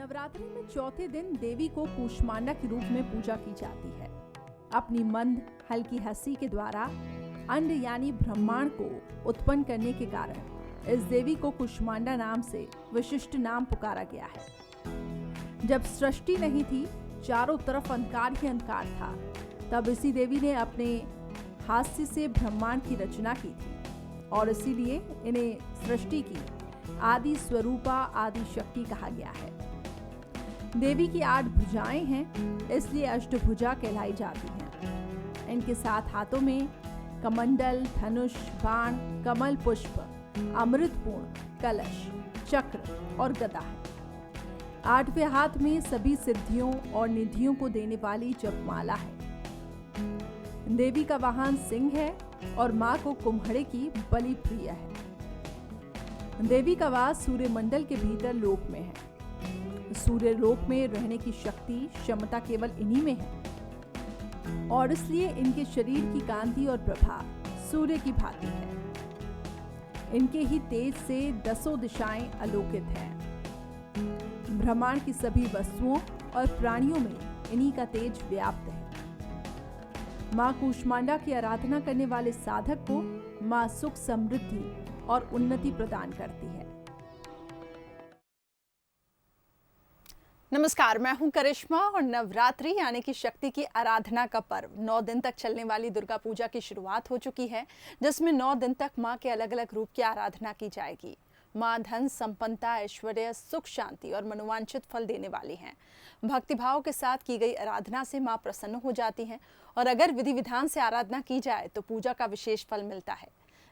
नवरात्रि में चौथे दिन देवी को कूष्मांडा के रूप में पूजा की जाती है। अपनी मंद हल्की हंसी के द्वारा अंड यानी ब्रह्मांड को उत्पन्न करने के कारण इस देवी को कूष्मांडा नाम से विशिष्ट नाम पुकारा गया है। जब सृष्टि नहीं थी, चारों तरफ अंधकार ही अंधकार था, तब इसी देवी ने अपने हास्य से ब्रह्मांड की रचना की थी और इसीलिए इन्हें सृष्टि की आदि स्वरूपा आदि शक्ति कहा गया है। देवी की 8 भुजाएं हैं, इसलिए अष्टभुजा कहलाई जाती हैं। इनके 7 हाथों में कमंडल, धनुष, बाण, कमल पुष्प, अमृतपूर्ण, कलश, चक्र और गदा है। 8वें हाथ में सभी सिद्धियों और निधियों को देने वाली जपमाला है। देवी का वाहन सिंह है और मां को कुम्हड़े की बलि प्रिय है। देवी का वास सूर्य मंडल के भीतर लोक में है। सूर्य लोक में रहने की शक्ति क्षमता केवल इन्हीं में है और इसलिए इनके शरीर की कांति और प्रभा सूर्य की भांति है। इनके ही तेज से 10 दिशाएं आलोकित हैं। ब्रह्मांड की सभी वस्तुओं और प्राणियों में इन्हीं का तेज व्याप्त है। मां कूष्मांडा की आराधना करने वाले साधक को मां सुख, समृद्धि और उन्नति प्रदान करती है। नमस्कार, मैं हूं करिश्मा और नवरात्रि यानी कि शक्ति की आराधना का पर्व 9 दिन तक चलने वाली दुर्गा पूजा की शुरुआत हो चुकी है, जिसमें 9 दिन तक मां के अलग अलग रूप की आराधना की जाएगी। मां धन, संपन्नता, ऐश्वर्य, सुख, शांति और मनोवांछित फल देने वाली हैं। भक्तिभाव के साथ की गई आराधना से मां प्रसन्न हो जाती हैं और अगर विधि विधान से आराधना की जाए तो पूजा का विशेष फल मिलता है।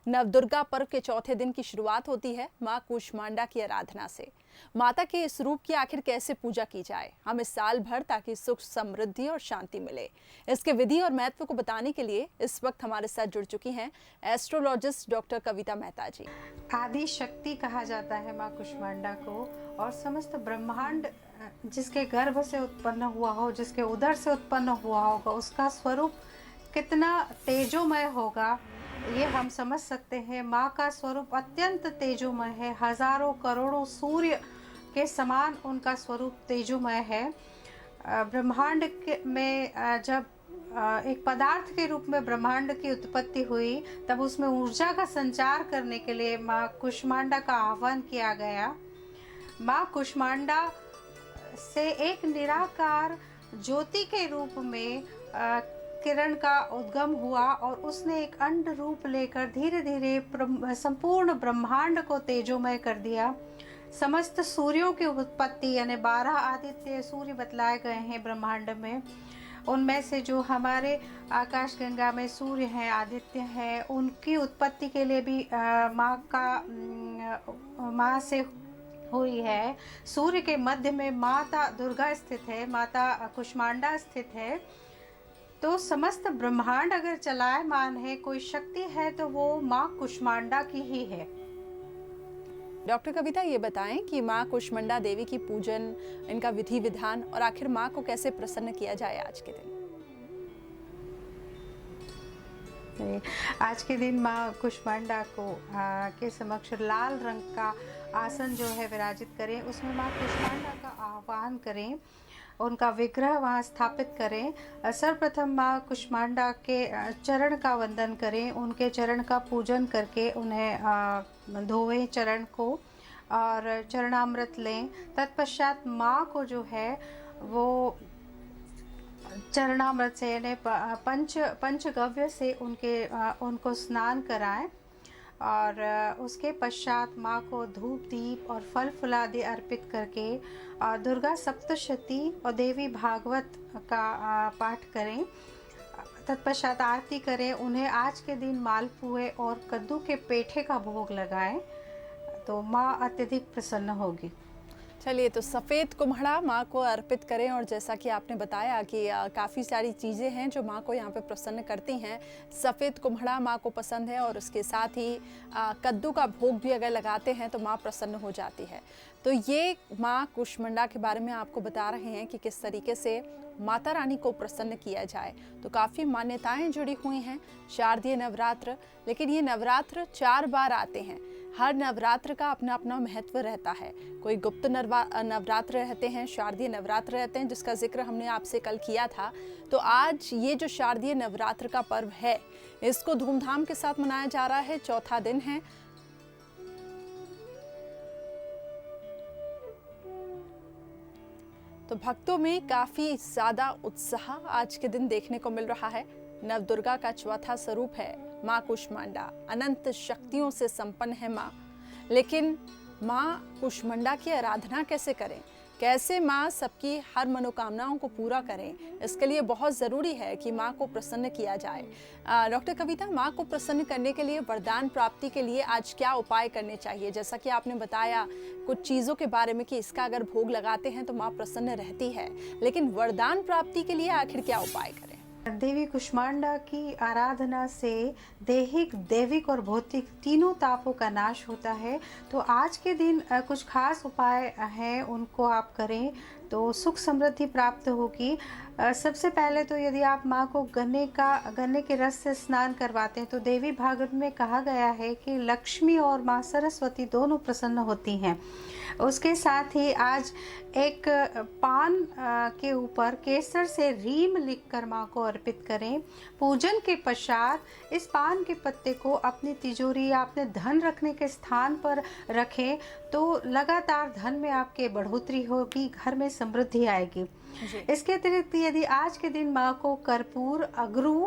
नवदुर्गा पर्व के चौथे दिन की शुरुआत होती है मां कूष्मांडा की आराधना से। माता के इस रूप की आखिर कैसे पूजा की जाए, हम इस साल भर ताकि सुख, समृद्धि और शांति मिले, इसके विधि और महत्व को बताने के लिए इस वक्त हमारे साथ जुड़ चुकी हैं एस्ट्रोलॉजिस्ट डॉक्टर कविता मेहता जी। आदि शक्ति कहा जाता है माँ कूष्मांडा को और समस्त ब्रह्मांड जिसके गर्भ से उत्पन्न हुआ हो, जिसके उदर से उत्पन्न हुआ होगा, उसका स्वरूप कितना तेजोमय होगा ये हम समझ सकते हैं। माँ का स्वरूप अत्यंत तेजोमय है, हजारों करोड़ों सूर्य के समान उनका स्वरूप तेजोमय है। ब्रह्मांड में जब एक पदार्थ के रूप में ब्रह्मांड की उत्पत्ति हुई, तब उसमें ऊर्जा का संचार करने के लिए माँ कूष्मांडा का आह्वान किया गया। माँ कूष्मांडा से एक निराकार ज्योति के रूप में किरण का उद्गम हुआ और उसने एक अंड रूप लेकर धीरे धीरे संपूर्ण ब्रह्मांड को तेजोमय कर दिया। समस्त सूर्यों की उत्पत्ति यानी 12 आदित्य सूर्य बतलाए गए हैं ब्रह्मांड में। उनमें से जो हमारे आकाश गंगा में सूर्य हैं, आदित्य हैं, उनकी उत्पत्ति के लिए भी माँ से हुई है। सूर्य के मध्य में माता दुर्गा स्थित है, माता कूष्मांडा स्थित है। तो समस्त ब्रह्मांड अगर चलायमान है, कोई शक्ति है तो वो माँ कूष्मांडा की ही है। डॉक्टर कविता, ये बताएं कि माँ कूष्मांडा देवी की पूजन, इनका विधि विधान और आखिर माँ को कैसे प्रसन्न किया जाए आज के दिन। आज के दिन माँ कूष्मांडा को के समक्ष लाल रंग का आसन जो है विराजित करें, उसमें माँ कूष्मांडा का आह्वान करें, उनका विग्रह वहाँ स्थापित करें। सर्वप्रथम माँ कूष्मांडा के चरण का वंदन करें, उनके चरण का पूजन करके उन्हें धोएं चरण को और चरणामृत लें। तत्पश्चात माँ को जो है वो चरणामृत से यानी पंचगव्य से उनको स्नान कराएं और उसके पश्चात माँ को धूप, दीप और फल फूलादि अर्पित करके दुर्गा सप्तशती और देवी भागवत का पाठ करें। तत्पश्चात आरती करें। उन्हें आज के दिन मालपुए और कद्दू के पेठे का भोग लगाएं तो माँ अत्यधिक प्रसन्न होगी। चलिए, तो सफ़ेद कुम्हड़ा माँ को अर्पित करें और जैसा कि आपने बताया कि काफ़ी सारी चीज़ें हैं जो माँ को यहाँ पे प्रसन्न करती हैं। सफ़ेद कुम्हड़ा माँ को पसंद है और उसके साथ ही कद्दू का भोग भी अगर लगाते हैं तो माँ प्रसन्न हो जाती है। तो ये माँ कूष्मांडा के बारे में आपको बता रहे हैं कि किस तरीके से माता रानी को प्रसन्न किया जाए। तो काफ़ी मान्यताएं जुड़ी हुई हैं शारदीय नवरात्र, लेकिन ये नवरात्र 4 बार आते हैं। हर नवरात्र का अपना अपना महत्व रहता है। कोई गुप्त नवरात्र रहते हैं, शारदीय नवरात्र रहते हैं, जिसका जिक्र हमने आपसे कल किया था। तो आज ये जो शारदीय नवरात्र का पर्व है, इसको धूमधाम के साथ मनाया जा रहा है। चौथा दिन है। तो भक्तों में काफी ज्यादा उत्साह आज के दिन देखने को मिल रहा है। नवदुर्गा का चौथा स्वरूप है माँ कुष्मांडा। अनंत शक्तियों से संपन्न है माँ। लेकिन माँ कुष्मांडा की आराधना कैसे करें, कैसे माँ सबकी हर मनोकामनाओं को पूरा करें, इसके लिए बहुत ज़रूरी है कि माँ को प्रसन्न किया जाए। डॉक्टर कविता, माँ को प्रसन्न करने के लिए, वरदान प्राप्ति के लिए आज क्या उपाय करने चाहिए? जैसा कि आपने बताया कुछ चीज़ों के बारे में कि इसका अगर भोग लगाते हैं तो माँ प्रसन्न रहती है, लेकिन वरदान प्राप्ति के लिए आखिर क्या उपाय करें? देवी कुष्मांडा की आराधना से दैहिक, दैविक और भौतिक तीनों तापों का नाश होता है। तो आज के दिन कुछ खास उपाय हैं, उनको आप करें तो सुख समृद्धि प्राप्त होगी। सबसे पहले तो यदि आप माँ को गन्ने के रस से स्नान करवाते हैं तो देवी भागवत में कहा गया है कि लक्ष्मी और माँ सरस्वती दोनों प्रसन्न होती हैं। उसके साथ ही आज एक पान के ऊपर केसर से रीम लिखकर माँ को अर्पित करें। पूजन के पश्चात इस पान के पत्ते को अपनी तिजोरी या अपने धन रखने के स्थान पर रखें तो लगातार धन में आपके बढ़ोतरी होगी, घर में समृद्धि आएगी। इसके अतिरिक्त यदि आज के दिन माँ को कर्पूर, अगरू,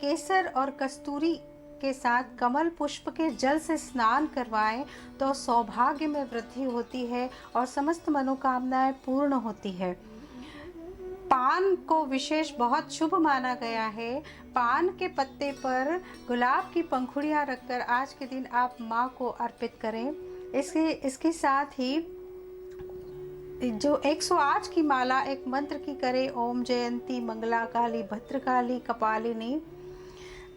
केसर और कस्तूरी के साथ कमल पुष्प के जल से स्नान करवाएं तो सौभाग्य में वृद्धि होती है और समस्त मनोकामनाएं पूर्ण होती है। पान को विशेष बहुत शुभ माना गया है। पान के पत्ते पर गुलाब की पंखुड़ियां रखकर आज के दिन आप माँ को अर्पित करें। इसके साथ ही जो 108 की माला एक मंत्र की करें, ओम जयंती मंगला काली भद्रकाली कपालिनी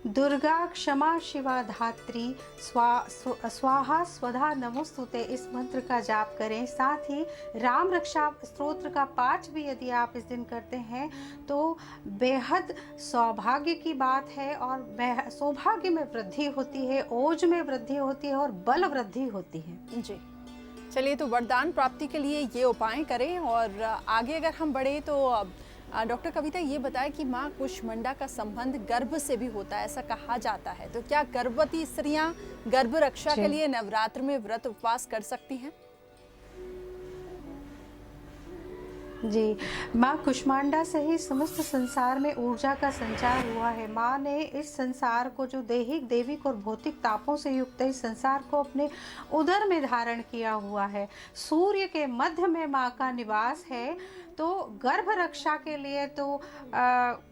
दुर्गा क्षमा शिवा धात्री स्वाहा स्वधा नमोस्तुते, इस मंत्र का जाप करें। साथ ही राम रक्षा स्तोत्र का पाठ भी यदि आप इस दिन करते हैं तो बेहद सौभाग्य की बात है और सौभाग्य में वृद्धि होती है, ओज में वृद्धि होती है और बल वृद्धि होती है। जी, चलिए, तो वरदान प्राप्ति के लिए ये उपाय करें। और आगे अगर हम बढ़े तो डॉक्टर कविता ये बताएं कि माँ कुष्मांडा का संबंध गर्भ से भी होता है, ऐसा कहा जाता है। तो क्या गर्भवती स्त्रियां गर्भ रक्षा के लिए नवरात्र में व्रत उपवास कर सकती हैं? जी, माँ कुष्मांडा से ही समस्त संसार में ऊर्जा का संचार हुआ है। माँ ने इस संसार को, जो दैहिक, दैविक और भौतिक तापों से युक्त है, इस संसार को अपने उदर में धारण किया हुआ है। सूर्य के मध्य में माँ का निवास है। तो गर्भ रक्षा के लिए तो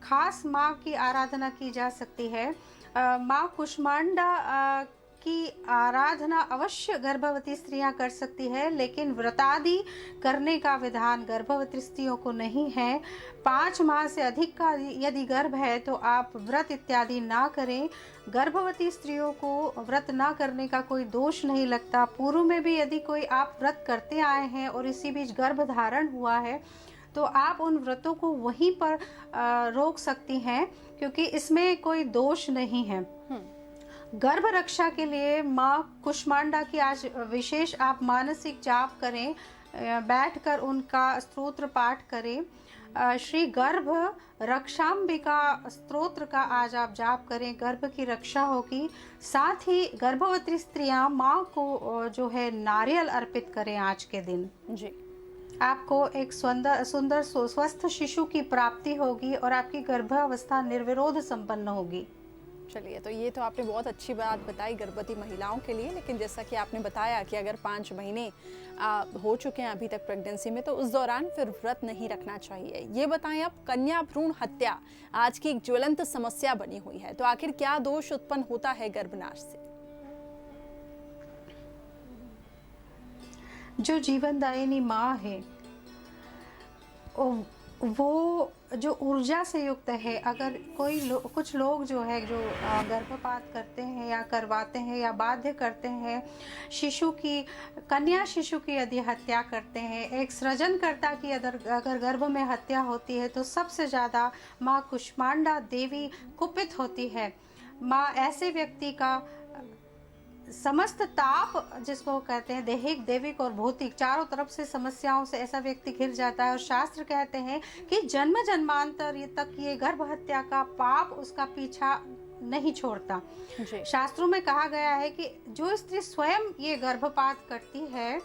खास माँ की आराधना की जा सकती है। माँ कुष्मांडा की आराधना अवश्य गर्भवती स्त्रियां कर सकती है, लेकिन व्रतादि करने का विधान गर्भवती स्त्रियों को नहीं है। 5 माह से अधिक का यदि गर्भ है तो आप व्रत इत्यादि ना करें। गर्भवती स्त्रियों को व्रत ना करने का कोई दोष नहीं लगता। पूर्व में भी यदि कोई आप व्रत करते आए हैं और इसी बीच गर्भ धारण हुआ है तो आप उन व्रतों को वहीं पर रोक सकती हैं, क्योंकि इसमें कोई दोष नहीं है। गर्भ रक्षा के लिए माँ कुष्मांडा की आज विशेष आप मानसिक जाप करें, बैठकर उनका स्तोत्र पाठ करें। श्री गर्भ रक्षांबिका स्तोत्र का आज आप जाप करें, गर्भ की रक्षा होगी। साथ ही गर्भवती स्त्रियां माँ को जो है नारियल अर्पित करें आज के दिन। जी, आपको एक सुंदर स्वस्थ शिशु की प्राप्ति होगी और आपकी गर्भावस्था निर्विरोध संपन्न होगी। चलिए, तो ये तो आपने बहुत अच्छी बात बताई गर्भवती महिलाओं के लिए। लेकिन जैसा कि आपने बताया कि अगर 5 महीने हो चुके हैं अभी तक प्रेगनेंसी में, तो उस दौरान फिर व्रत नहीं रखना चाहिए। ये बताएं आप, कन्या भ्रूण हत्या आज की एक ज्वलंत समस्या बनी हुई है, तो आखिर क्या दोष उत्पन्न होता है गर्भनाश से? जो जीवनदायिनी माँ है वो जो ऊर्जा से युक्त है। अगर कुछ लोग जो है जो गर्भपात करते हैं या करवाते हैं या बाध्य करते हैं, कन्या शिशु की यदि हत्या करते हैं, एक सृजनकर्ता की अगर गर्भ में हत्या होती है तो सबसे ज़्यादा माँ कुष्मांडा देवी कुपित होती है। माँ ऐसे व्यक्ति का समस्त ताप जिसको कहते हैं दैहिक, दैविक और भौतिक, चारों तरफ से समस्याओं से ऐसा व्यक्ति घिर जाता है। और शास्त्र कहते हैं कि जन्म जन्मांतर ये तक ये गर्भ हत्या का पाप उसका पीछा नहीं छोड़ता। जी। शास्त्रों में कहा गया है कि जो स्त्री स्वयं ये गर्भपात करती है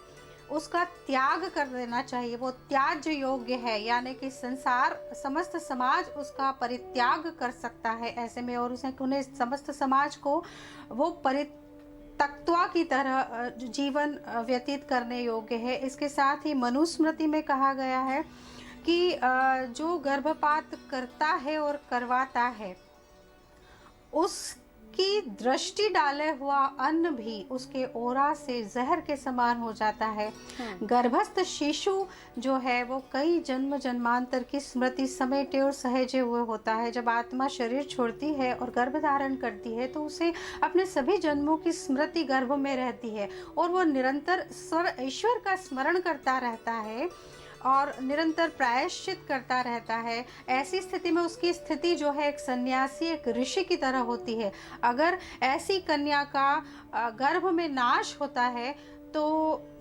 उसका त्याग कर देना चाहिए, वो त्याज्य योग्य है, यानी कि संसार समस्त समाज उसका परित्याग कर सकता है ऐसे में, और उन्हें समस्त समाज को वो परित्यक्ता की तरह जीवन व्यतीत करने योग्य है। इसके साथ ही मनुस्मृति में कहा गया है कि जो गर्भपात करता है और करवाता है उसकी दृष्टि डाले हुआ अन्न भी उसके ओरा से जहर के समान हो जाता है। गर्भस्थ शिशु जो है वो कई जन्म जन्मांतर की स्मृति समेटे और सहेजे हुए होता है। जब आत्मा शरीर छोड़ती है और गर्भ धारण करती है तो उसे अपने सभी जन्मों की स्मृति गर्भ में रहती है और वो निरंतर ईश्वर का स्मरण करता रहता है और निरंतर प्रायश्चित करता रहता है। ऐसी स्थिति में उसकी स्थिति जो है एक सन्यासी, एक ऋषि की तरह होती है। अगर ऐसी कन्या का गर्भ में नाश होता है तो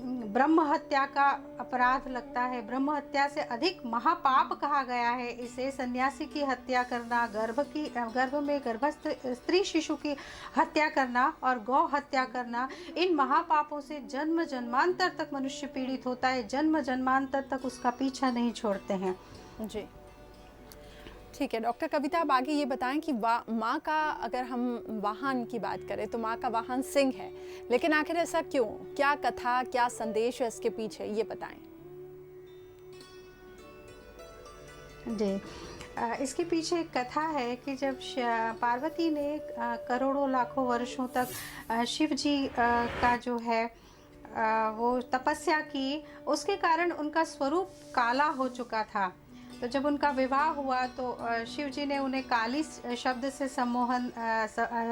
ब्रह्म हत्या का अपराध लगता है। ब्रह्म हत्या से अधिक महापाप कहा गया है इसे। सन्यासी की हत्या करना, गर्भ में गर्भस्थ स्त्री शिशु की हत्या करना और गौ हत्या करना, इन महापापों से जन्म जन्मांतर तक मनुष्य पीड़ित होता है। जन्म जन्मांतर तक उसका पीछा नहीं छोड़ते हैं। जी, ठीक है डॉक्टर कविता, अब आगे ये बताएं कि माँ का, अगर हम वाहन की बात करें तो माँ का वाहन सिंह है, लेकिन आखिर ऐसा क्यों? क्या कथा, क्या संदेश है इसके पीछे, ये बताएं। जी, इसके पीछे एक कथा है कि जब पार्वती ने करोड़ों लाखों वर्षों तक शिव जी का जो है वो तपस्या की, उसके कारण उनका स्वरूप काला हो चुका था। तो जब उनका विवाह हुआ तो शिव जी ने उन्हें काली शब्द से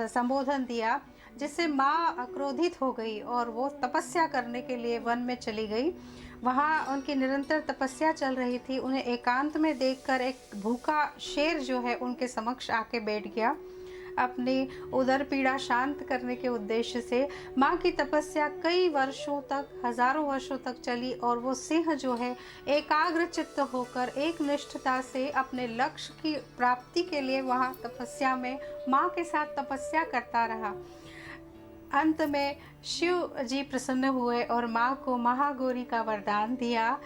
संबोधन दिया, जिससे माँ क्रोधित हो गई और वो तपस्या करने के लिए वन में चली गई। वहाँ उनकी निरंतर तपस्या चल रही थी। उन्हें एकांत में देखकर एक भूखा शेर जो है उनके समक्ष आके बैठ गया। अपनी उदर पीड़ा शांत करने के उद्देश्य से माँ की तपस्या कई वर्षों तक, हजारों वर्षों तक चली और वो सिंह जो है एकाग्र चित्त होकर एक निष्ठता से अपने लक्ष्य की प्राप्ति के लिए वहाँ तपस्या में माँ के साथ तपस्या करता रहा। अंत में शिव जी प्रसन्न हुए और माँ को महागौरी का वरदान दिया।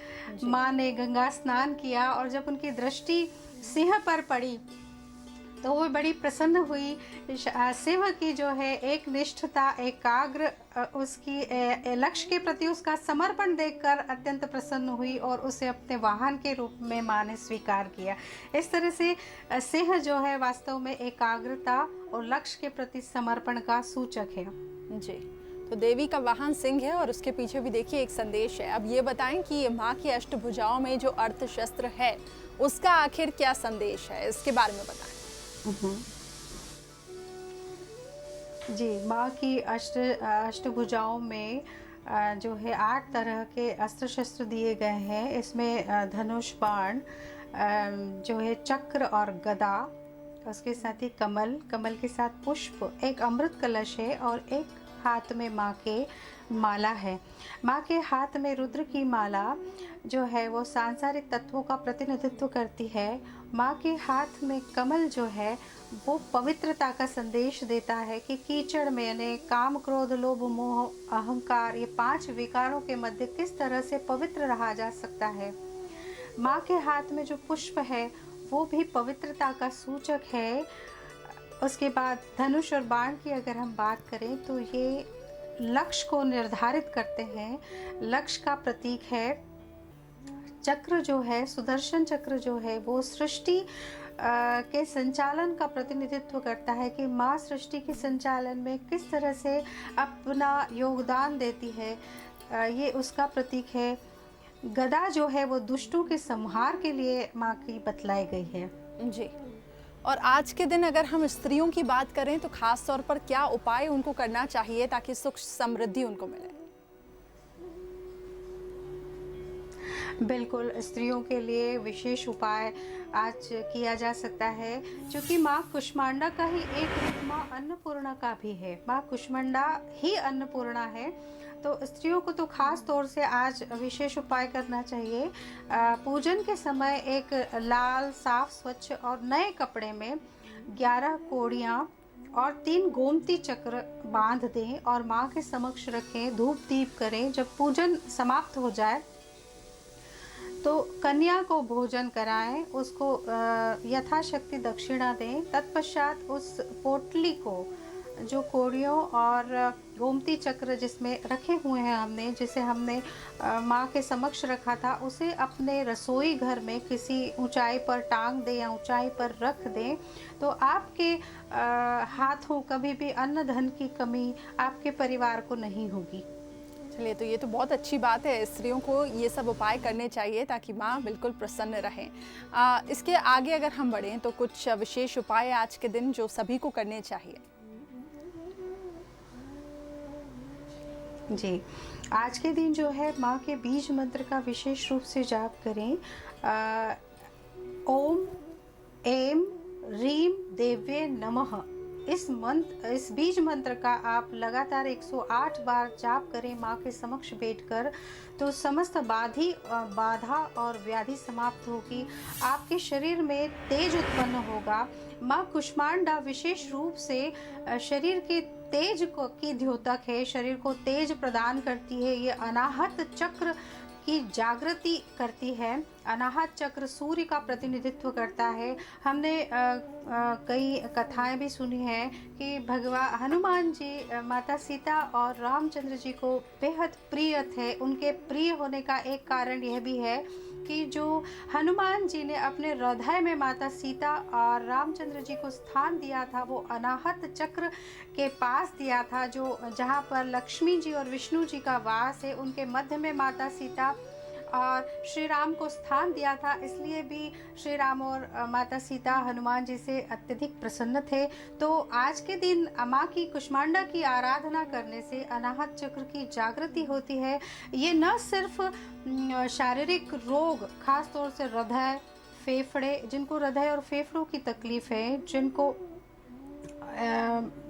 माँ ने गंगा स्नान किया और जब उनकी दृष्टि सिंह पर पड़ी तो वो बड़ी प्रसन्न हुई। सिंह की जो है एक निष्ठता, एकाग्र, उसकी लक्ष्य के प्रति उसका समर्पण देखकर अत्यंत प्रसन्न हुई और उसे अपने वाहन के रूप में माँ ने स्वीकार किया। इस तरह से सिंह जो है वास्तव में एकाग्रता और लक्ष्य के प्रति समर्पण का सूचक है। जी, तो देवी का वाहन सिंह है और उसके पीछे भी देखिए एक संदेश है। अब ये बताएं कि ये माँ की अष्टभुजाओं में जो अर्थ शस्त्र है उसका आखिर क्या संदेश है, इसके बारे में बताएं। जी, माँ की अष्टभुजाओं में जो है 8 तरह के अस्त्र शस्त्र दिए गए हैं। इसमें धनुष, बाण, जो है चक्र और गदा, उसके साथ ही कमल के साथ पुष्प, एक अमृत कलश है और एक हाथ में माँ के माला है। माँ के हाथ में रुद्र की माला जो है वो सांसारिक तत्वों का प्रतिनिधित्व करती है। माँ के हाथ में कमल जो है वो पवित्रता का संदेश देता है कि कीचड़ में यानी काम, क्रोध, लोभ, मोह, अहंकार, ये 5 विकारों के मध्य किस तरह से पवित्र रहा जा सकता है। माँ के हाथ में जो पुष्प है वो भी पवित्रता का सूचक है। उसके बाद धनुष और बाण की अगर हम बात करें तो ये लक्ष्य को निर्धारित करते हैं, लक्ष्य का प्रतीक है। चक्र जो है, सुदर्शन चक्र जो है वो सृष्टि के संचालन का प्रतिनिधित्व करता है कि माँ सृष्टि के संचालन में किस तरह से अपना योगदान देती है, ये उसका प्रतीक है। गदा जो है वो दुष्टों के संहार के लिए माँ की बतलाई गई है। जी, और आज के दिन अगर हम स्त्रियों की बात करें तो खास तौर पर क्या उपाय उनको करना चाहिए ताकि सुख समृद्धि उनको मिले? बिल्कुल, स्त्रियों के लिए विशेष उपाय आज किया जा सकता है, क्योंकि माँ कुष्मांडा का ही एक रूप माँ अन्नपूर्णा का भी है। माँ कुष्मांडा ही अन्नपूर्णा है, तो स्त्रियों को तो खास तौर से आज विशेष उपाय करना चाहिए। पूजन के समय एक लाल, साफ, स्वच्छ और नए कपड़े में 11 कोड़ियाँ और 3 गोमती चक्र बांध दें और माँ के समक्ष रखें, धूप दीप करें। जब पूजन समाप्त हो जाए तो कन्या को भोजन कराएं, उसको यथाशक्ति दक्षिणा दें। तत्पश्चात उस पोटली को, जो कोड़ियों और गोमती चक्र जिसमें रखे हुए हैं हमने, जिसे हमने माँ के समक्ष रखा था, उसे अपने रसोई घर में किसी ऊंचाई पर टांग दें या ऊंचाई पर रख दें, तो आपके हाथों कभी भी अन्न धन की कमी आपके परिवार को नहीं होगी। चलिए, तो ये तो बहुत अच्छी बात है। स्त्रियों को ये सब उपाय करने चाहिए ताकि माँ बिल्कुल प्रसन्न रहें। इसके आगे अगर हम बढ़ें तो कुछ विशेष उपाय आज के दिन जो सभी को करने चाहिए। जी, आज के दिन जो है माँ के बीज मंत्र का विशेष रूप से जाप करें। ओम ऐं ह्रीं देव्ये नमः, इस बीज मंत्र का आप लगातार 108 बार जाप करें माँ के समक्ष बैठकर, तो समस्त बाधा और व्याधि समाप्त होगी। आपके शरीर में तेज उत्पन्न होगा। माँ कुष्मांडा विशेष रूप से शरीर के तेज की द्योतक है, शरीर को तेज प्रदान करती है। ये अनाहत चक्र की जागृति करती है। अनाहत चक्र सूर्य का प्रतिनिधित्व करता है। हमने कई कथाएं भी सुनी हैं कि भगवान हनुमान जी माता सीता और रामचंद्र जी को बेहद प्रिय थे। उनके प्रिय होने का एक कारण यह भी है कि जो हनुमान जी ने अपने हृदय में माता सीता और रामचंद्र जी को स्थान दिया था, वो अनाहत चक्र के पास दिया था, जो जहाँ पर लक्ष्मी जी और विष्णु जी का वास है, उनके मध्य में माता सीता और श्री राम को स्थान दिया था। इसलिए भी श्री राम और माता सीता हनुमान जी से अत्यधिक प्रसन्न थे। तो आज के दिन माँ की कुष्मांडा की आराधना करने से अनाहत चक्र की जागृति होती है। ये न सिर्फ शारीरिक रोग, खास तौर से हृदय, फेफड़े, जिनको हृदय और फेफड़ों की तकलीफ है, जिनको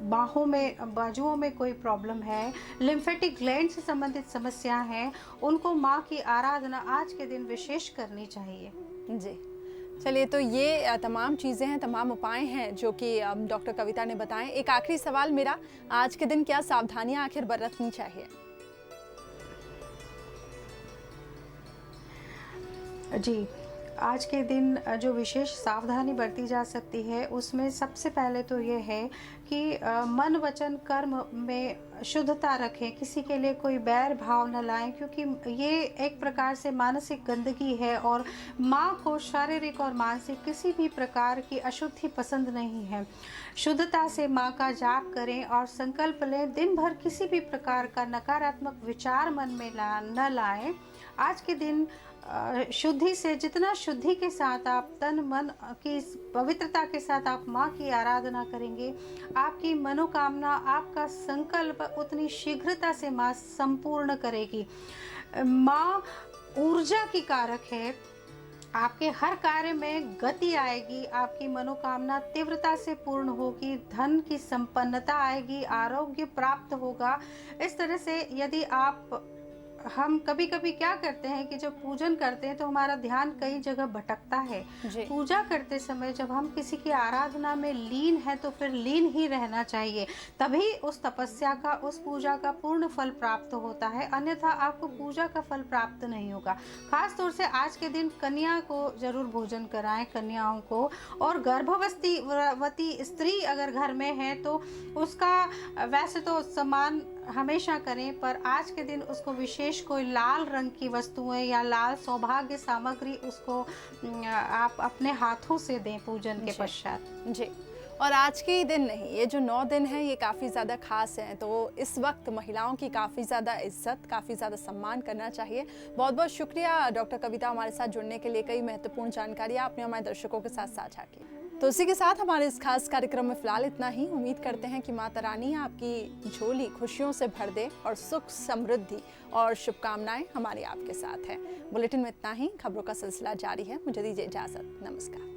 बाजुओं में कोई प्रॉब्लम है, लिम्फेटिक ग्लैंड से संबंधित समस्या हैं, उनको माँ की आराधना आज के दिन विशेष करनी चाहिए। जी, चलिए, तो ये तमाम चीज़ें हैं, तमाम उपाय हैं जो कि डॉक्टर कविता ने बताएं। एक आखिरी सवाल मेरा, आज के दिन क्या सावधानियां आखिर बरतनी चाहिए? जी, आज के दिन जो विशेष सावधानी बरती जा सकती है, उसमें सबसे पहले तो ये है कि मन वचन कर्म में शुद्धता रखें। किसी के लिए कोई बैर भाव न लाएं, क्योंकि ये एक प्रकार से मानसिक गंदगी है और माँ को शारीरिक और मानसिक किसी भी प्रकार की अशुद्धि पसंद नहीं है। शुद्धता से माँ का जाप करें और संकल्प लें, दिन भर किसी भी प्रकार का नकारात्मक विचार मन में न लाएं। आज के दिन शुद्धि से, जितना शुद्धि के साथ आप तन मन की पवित्रता के साथ आप माँ की आराधना करेंगे, आपकी मनोकामना, आपका संकल्प उतनी शीघ्रता से माँ संपूर्ण करेगी। माँ ऊर्जा की कारक है, आपके हर कार्य में गति आएगी, आपकी मनोकामना तीव्रता से पूर्ण होगी, धन की संपन्नता आएगी, आरोग्य प्राप्त होगा। इस तरह से यदि हम कभी कभी क्या करते हैं कि जब पूजन करते हैं तो हमारा ध्यान कई जगह भटकता है। पूजा करते समय जब हम किसी की आराधना में लीन है तो फिर लीन ही रहना चाहिए, तभी उस तपस्या का, उस पूजा का पूर्ण फल प्राप्त होता है, अन्यथा आपको पूजा का फल प्राप्त नहीं होगा। खास तौर से आज के दिन कन्या को जरूर भोजन कराएं, कन्याओं को, और गर्भवती स्त्री अगर घर में है तो उसका वैसे तो सम्मान हमेशा करें, पर आज के दिन उसको विशेष कोई लाल रंग की वस्तुएं या लाल सौभाग्य सामग्री उसको आप अपने हाथों से दें पूजन के पश्चात। जी, और आज के ही दिन नहीं, ये जो 9 दिन हैं ये काफ़ी ज़्यादा खास हैं, तो इस वक्त महिलाओं की काफ़ी ज़्यादा इज्जत, काफ़ी ज़्यादा सम्मान करना चाहिए। बहुत बहुत शुक्रिया डॉक्टर कविता, हमारे साथ जुड़ने के लिए। कई महत्वपूर्ण जानकारियाँ आपने हमारे दर्शकों के साथ साझा की। तो इसी के साथ हमारे इस खास कार्यक्रम में फिलहाल इतना ही। उम्मीद करते हैं कि माता रानी आपकी झोली खुशियों से भर दे और सुख, समृद्धि और शुभकामनाएं हमारी आपके साथ है। बुलेटिन में इतना ही। खबरों का सिलसिला जारी है। मुझे दीजिए इजाजत। नमस्कार।